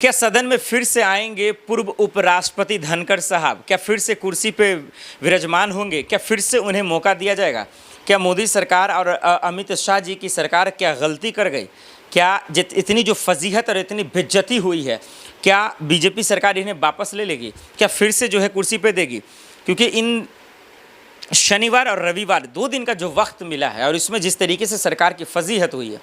क्या सदन में फिर से आएंगे पूर्व उपराष्ट्रपति धनखड़ साहब? क्या फिर से कुर्सी पे विराजमान होंगे? क्या फिर से उन्हें मौका दिया जाएगा? क्या मोदी सरकार और अमित शाह जी की सरकार क्या गलती कर गई? क्या इतनी जो फजीहत और इतनी बेइज्जती हुई है, क्या बीजेपी सरकार इन्हें वापस ले लेगी? क्या फिर से जो है कुर्सी पे देगी? क्योंकि इन शनिवार और रविवार 2 दिन का जो वक्त मिला है और इसमें जिस तरीके से सरकार की फजीहत हुई है,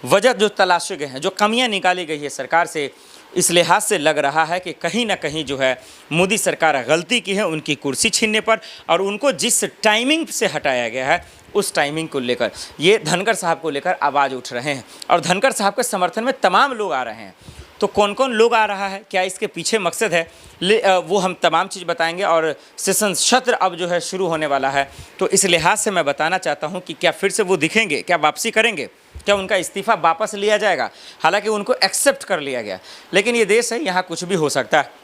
वजह जो तलाशे गए हैं, जो कमियां निकाली गई है सरकार से, इस लिहाज से लग रहा है कि कहीं ना कहीं जो है मोदी सरकार गलती की है उनकी कुर्सी छीनने पर, और उनको जिस टाइमिंग से हटाया गया है उस टाइमिंग को लेकर ये धनखड़ साहब को लेकर आवाज़ उठ रहे हैं और धनखड़ साहब के समर्थन में तमाम लोग आ रहे हैं। तो कौन कौन लोग आ रहा है, क्या इसके पीछे मकसद है, वो हम तमाम चीज़ बताएंगे। और सेशन सत्र अब जो है शुरू होने वाला है, तो इस लिहाज से मैं बताना चाहता हूं कि क्या फिर से वो दिखेंगे, क्या वापसी करेंगे, क्या उनका इस्तीफ़ा वापस लिया जाएगा। हालांकि उनको एक्सेप्ट कर लिया गया, लेकिन ये देश है, यहाँ कुछ भी हो सकता है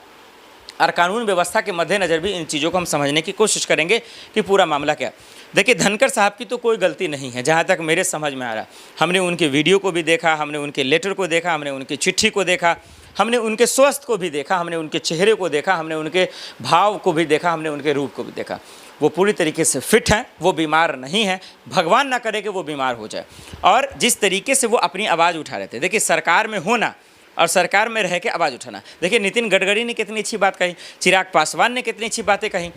और कानून व्यवस्था के मद्देनज़र भी इन चीज़ों को हम समझने की कोशिश करेंगे कि पूरा मामला क्या। देखिए, धनखड़ साहब की तो कोई गलती नहीं है जहाँ तक मेरे समझ में आ रहा। हमने उनके वीडियो को भी देखा, हमने उनके लेटर को देखा, हमने उनकी चिट्ठी को देखा, हमने उनके स्वास्थ्य को भी देखा, हमने उनके चेहरे को देखा, हमने उनके भाव को भी देखा, हमने उनके रूप को भी देखा। वो पूरी तरीके से फिट हैं, वो बीमार नहीं हैं, भगवान ना करे कि वो बीमार हो जाए। और जिस तरीके से वो अपनी आवाज़ उठा रहे थे, देखिए सरकार में होना और सरकार में रह के आवाज़ उठाना। देखिए नितिन गडकरी ने कितनी अच्छी बात कही, चिराग पासवान ने कितनी अच्छी बातें कही।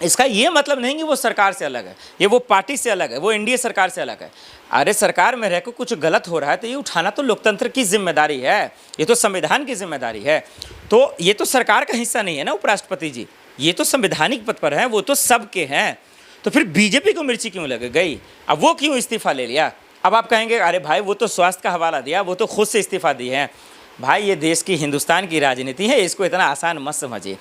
इसका ये मतलब नहीं कि वो सरकार से अलग है, ये वो पार्टी से अलग है, वो एनडीए सरकार से अलग है। अरे सरकार में रहकर कुछ गलत हो रहा है तो ये उठाना तो लोकतंत्र की जिम्मेदारी है, ये तो संविधान की जिम्मेदारी है। तो ये तो सरकार का हिस्सा नहीं है ना उपराष्ट्रपति जी, ये तो संवैधानिक पद पर हैं, वो तो सबके हैं। तो फिर बीजेपी को मिर्ची क्यों लग गई? अब वो क्यों इस्तीफा ले लिया? अब आप कहेंगे अरे भाई वो तो स्वास्थ्य का हवाला दिया, वो तो खुद से इस्तीफा दिए हैं। भाई ये देश की, हिंदुस्तान की राजनीति है, इसको इतना आसान मत समझिए।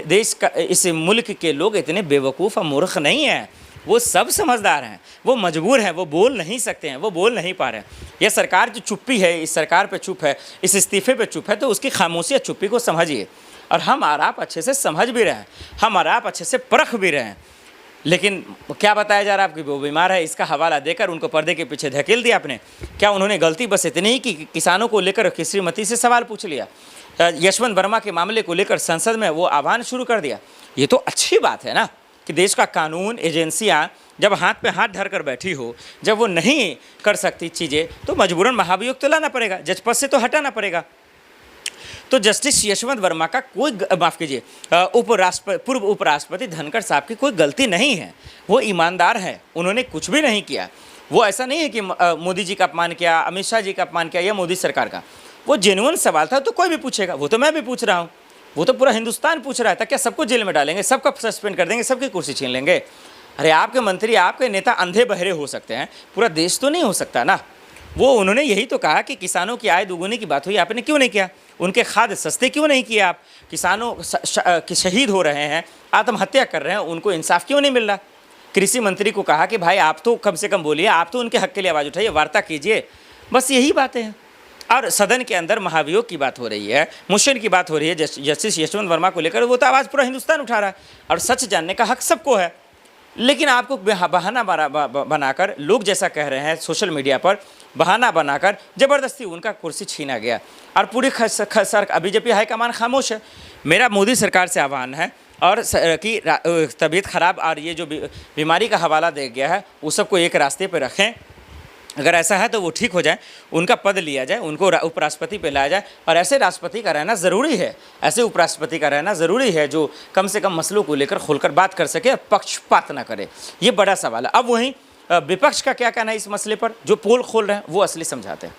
देश का, इस मुल्क के लोग इतने बेवकूफ़ और मूर्ख नहीं हैं, वो सब समझदार हैं, वो मजबूर हैं, वो बोल नहीं सकते हैं, वो बोल नहीं पा रहे हैं। यह सरकार जो चुप्पी है, इस सरकार पे चुप है, इस इस्तीफे पे चुप है, तो उसकी खामोशी या चुप्पी को समझिए। और हम और आप अच्छे से समझ भी रहे हैं, हम और आप अच्छे से परख भी रहे हैं, लेकिन क्या बताया जा रहा है कि वो बीमार है, इसका हवाला देकर उनको पर्दे के पीछे धकेल दिया आपने। क्या उन्होंने गलती बस इतनी ही कि किसानों को लेकर श्रीमती से सवाल पूछ लिया, यशवंत वर्मा के मामले को लेकर संसद में वो आह्वान शुरू कर दिया? ये तो अच्छी बात है ना कि देश का कानून, एजेंसियाँ जब हाथ पे हाथ धर कर बैठी हो, जब वो नहीं कर सकती चीज़ें, तो मजबूरन महाभियोग तो लाना पड़ेगा, जज पद से तो हटाना पड़ेगा। तो जस्टिस यशवंत वर्मा का कोई, माफ़ कीजिए, पूर्व उपराष्ट्रपति धनखड़ साहब की कोई गलती नहीं है, वो ईमानदार है, उन्होंने कुछ भी नहीं किया। वो ऐसा नहीं है कि मोदी जी का अपमान किया, अमित शाह जी का अपमान किया या मोदी सरकार का। वो जेन्युइन सवाल था तो कोई भी पूछेगा, वो तो मैं भी पूछ रहा हूँ, वो तो पूरा हिंदुस्तान पूछ रहा था। क्या सबको जेल में डालेंगे, सबका सस्पेंड कर देंगे, सबकी कुर्सी छीन लेंगे? अरे आपके मंत्री, आपके नेता अंधे बहरे हो सकते हैं, पूरा देश तो नहीं हो सकता ना। वो उन्होंने यही तो कहा कि किसानों की आय दोगुनी की बात हुई, आपने क्यों नहीं किया? उनके खाद्य सस्ते क्यों नहीं किए आप? किसानों के शहीद हो रहे हैं, आत्महत्या कर रहे हैं, उनको इंसाफ क्यों नहीं मिल रहा? कृषि मंत्री को कहा कि भाई आप तो कम से कम बोलिए, आप तो उनके हक के लिए आवाज़ उठाइए, वार्ता कीजिए। बस यही बातें हैं। और सदन के अंदर महाभियोग की बात हो रही है, मोशन की बात हो रही है जस्टिस यशवंत वर्मा को लेकर, वो तो आवाज़ पूरा हिंदुस्तान उठा रहा है और सच जानने का हक सबको है। लेकिन आपको बहाना बनाकर, लोग जैसा कह रहे हैं सोशल मीडिया पर, बहाना बनाकर ज़बरदस्ती उनका कुर्सी छीना गया और पूरी बीजेपी हाईकमान खामोश है। मेरा मोदी सरकार से आह्वान है और कि तबीयत ख़राब और ये जो बीमारी का हवाला दे गया है, वो सबको एक रास्ते पर रखें। अगर ऐसा है तो वो ठीक हो जाए, उनका पद लिया जाए, उनको उपराष्ट्रपति पे लाया जाए। और ऐसे राष्ट्रपति का रहना ज़रूरी है, ऐसे उपराष्ट्रपति का रहना ज़रूरी है जो कम से कम मसलों को लेकर खुलकर बात कर सके, पक्षपात ना करे। ये बड़ा सवाल है। अब वहीं विपक्ष का क्या कहना है इस मसले पर? जो पोल खोल रहे हैं वो असली समझाते हैं।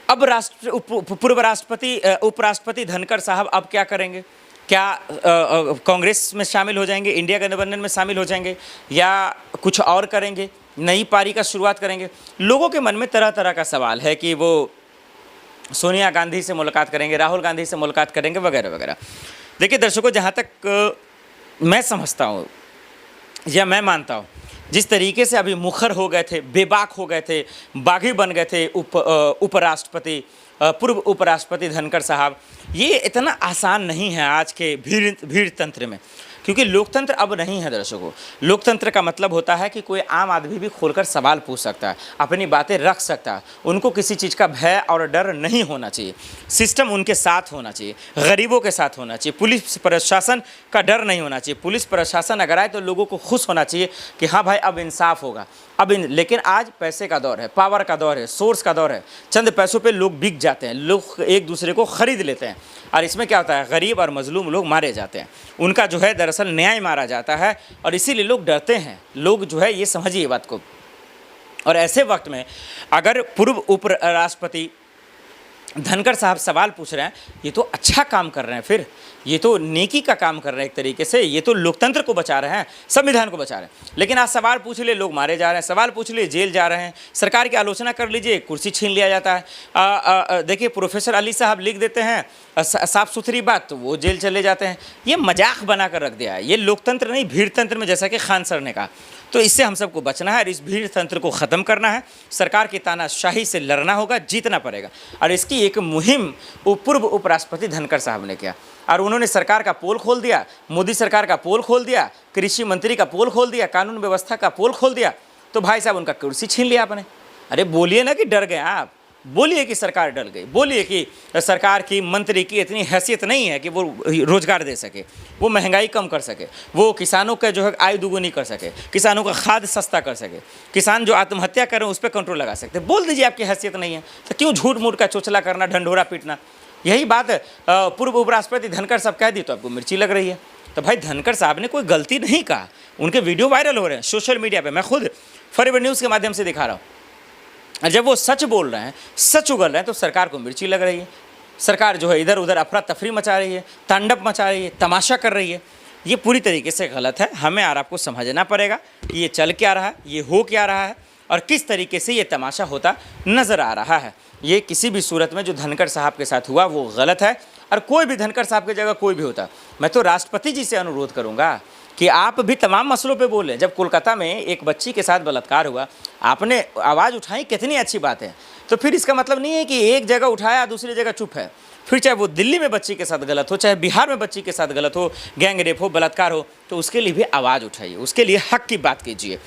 अब पूर्व उपराष्ट्रपति धनखड़ साहब अब क्या करेंगे? क्या कांग्रेस में शामिल हो जाएंगे, इंडिया गठबंधन में शामिल हो जाएंगे, या कुछ और करेंगे, नई पारी का शुरुआत करेंगे? लोगों के मन में तरह तरह का सवाल है कि वो सोनिया गांधी से मुलाकात करेंगे, राहुल गांधी से मुलाकात करेंगे, वगैरह वगैरह। देखिए दर्शकों, जहाँ तक मैं समझता हूँ या मैं मानता हूँ, जिस तरीके से अभी मुखर हो गए थे, बेबाक हो गए थे, बागी बन गए थे उपराष्ट्रपति, पूर्व उपराष्ट्रपति धनखड़ साहब, ये इतना आसान नहीं है आज के भीड़ तंत्र में। क्योंकि लोकतंत्र अब नहीं है दर्शकों। लोकतंत्र का मतलब होता है कि कोई आम आदमी भी खोलकर सवाल पूछ सकता है, अपनी बातें रख सकता है, उनको किसी चीज़ का भय और डर नहीं होना चाहिए, सिस्टम उनके साथ होना चाहिए, गरीबों के साथ होना चाहिए, पुलिस प्रशासन का डर नहीं होना चाहिए। पुलिस प्रशासन अगर आए तो लोगों को खुश होना चाहिए कि हाँ भाई अब इंसाफ होगा। लेकिन आज पैसे का दौर है, पावर का दौर है, सोर्स का दौर है, चंद पैसों पे लोग बिक जाते हैं, लोग एक दूसरे को खरीद लेते हैं और इसमें क्या होता है, गरीब और मजलूम लोग मारे जाते हैं, उनका जो है दरअसल न्याय मारा जाता है और इसीलिए लोग डरते हैं। लोग जो है ये समझिए बात को। और ऐसे वक्त में अगर पूर्व उपराष्ट्रपति धनखड़ साहब सवाल पूछ रहे हैं, ये तो अच्छा काम कर रहे हैं, फिर ये तो नेकी का काम कर रहे हैं एक तरीके से, ये तो लोकतंत्र को बचा रहे हैं, संविधान को बचा रहे हैं। लेकिन आज सवाल पूछ लिए लोग मारे जा रहे हैं, सवाल पूछ लिए जेल जा रहे हैं, सरकार की आलोचना कर लीजिए कुर्सी छीन लिया जाता है। देखिए प्रोफेसर अली साहब लिख देते हैं साफ़ सुथरी बात तो वो जेल चले जाते हैं। ये मजाक बना कर रख दिया है, ये लोकतंत्र नहीं भीड़ तंत्र में, जैसा कि खान सर ने कहा। तो इससे हम सबको बचना है और इस भीड़ तंत्र को ख़त्म करना है, सरकार की तानाशाही से लड़ना होगा, जीतना पड़ेगा। और इसकी एक मुहिम पूर्व उपराष्ट्रपति धनखड़ साहब ने किया और उन्होंने सरकार का पोल खोल दिया, मोदी सरकार का पोल खोल दिया, कृषि मंत्री का पोल खोल दिया, कानून व्यवस्था का पोल खोल दिया। तो भाई साहब उनका कुर्सी छीन लिया आपने। अरे बोलिए ना कि डर गए आप, बोलिए कि सरकार डर गई, बोलिए कि सरकार की मंत्री की इतनी हैसियत नहीं है कि वो रोजगार दे सके, वो महंगाई कम कर सके, वो किसानों का जो है आय दुगुनी कर सके, किसानों का खाद सस्ता कर सके, किसान जो आत्महत्या कर रहे हैं उस पर कंट्रोल लगा सकते। बोल दीजिए आपकी हैसियत नहीं है तो क्यों झूठ मूठ का चोचला करना, ढंढोरा पीटना। यही बात पूर्व उपराष्ट्रपति धनखड़ साहब कह दी तो आपको मिर्ची लग रही है। तो भाई धनखड़ साहब ने कोई गलती नहीं कहा, उनके वीडियो वायरल हो रहे हैं सोशल मीडिया पे, मैं खुद फॉरवर्ड न्यूज़ के माध्यम से दिखा रहा हूँ। और जब वो सच बोल रहे हैं, सच उगल रहे हैं, तो सरकार को मिर्ची लग रही है। सरकार जो है इधर उधर अफरा तफरी मचा रही है, तांडव मचा रही है, तमाशा कर रही है। ये पूरी तरीके से गलत है। हमें और आपको समझना पड़ेगा कि ये चल क्या रहा है, ये हो क्या रहा है और किस तरीके से ये तमाशा होता नज़र आ रहा है। ये किसी भी सूरत में जो धनखड़ साहब के साथ हुआ वो गलत है। और कोई भी धनखड़ साहब की जगह कोई भी होता, मैं तो राष्ट्रपति जी से अनुरोध करूँगा कि आप भी तमाम मसलों पे बोलें। जब कोलकाता में एक बच्ची के साथ बलात्कार हुआ, आपने आवाज़ उठाई, कितनी अच्छी बात है। तो फिर इसका मतलब नहीं है कि एक जगह उठाया दूसरी जगह चुप है। फिर चाहे वो दिल्ली में बच्ची के साथ गलत हो, चाहे बिहार में बच्ची के साथ गलत हो, गैंग रेप हो, बलात्कार हो, तो उसके लिए भी आवाज़ उठाइए, उसके लिए हक की बात कीजिए।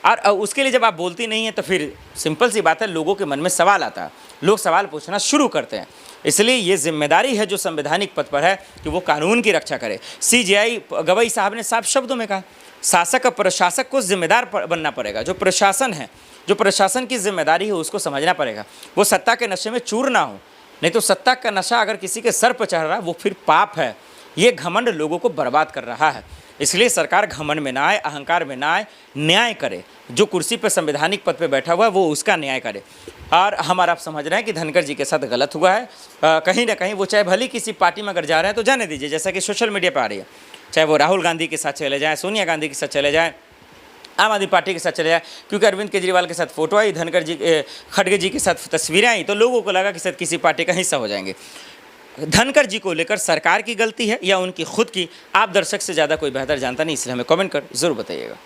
और उसके लिए जब आप बोलती नहीं हैं तो फिर सिंपल सी बात है, लोगों के मन में सवाल आता है, लोग सवाल पूछना शुरू करते हैं। इसलिए ये जिम्मेदारी है जो संवैधानिक पद पर है कि वो कानून की रक्षा करे। CJI गवई साहब ने साफ शब्दों में कहा, शासक और प्रशासक को जिम्मेदार बनना पड़ेगा। जो प्रशासन है, जो प्रशासन की जिम्मेदारी है उसको समझना पड़ेगा। वो सत्ता के नशे में चूर ना हो, नहीं तो सत्ता का नशा अगर किसी के सर पर चढ़ रहा है वो फिर पाप है। ये घमंड लोगों को बर्बाद कर रहा है। इसलिए सरकार घमंड में ना आए, अहंकार में ना आए, न्याय करे। जो कुर्सी पर संवैधानिक पद पे बैठा हुआ है वो उसका न्याय करे। और हमारा आप समझ रहे हैं कि धनखड़ जी के साथ गलत हुआ है। कहीं ना कहीं वो चाहे भले किसी पार्टी में अगर जा रहे हैं तो जाने दीजिए, जैसा कि सोशल मीडिया पर आ रही है, चाहे वो राहुल गांधी के साथ चले जाएँ, सोनिया गांधी के साथ चले जाएँ, आम आदमी पार्टी के साथ चले जाए। क्योंकि अरविंद केजरीवाल के साथ फोटो आई, धनखड़ जी खड़गे जी के साथ तस्वीरें आई, तो लोगों को लगा कि शायद किसी पार्टी का हिस्सा हो जाएंगे। धनखड़ जी को लेकर सरकार की गलती है या उनकी खुद की, आप दर्शक से ज़्यादा कोई बेहतर जानता नहीं, इसलिए हमें कमेंट कर ज़रूर बताइएगा।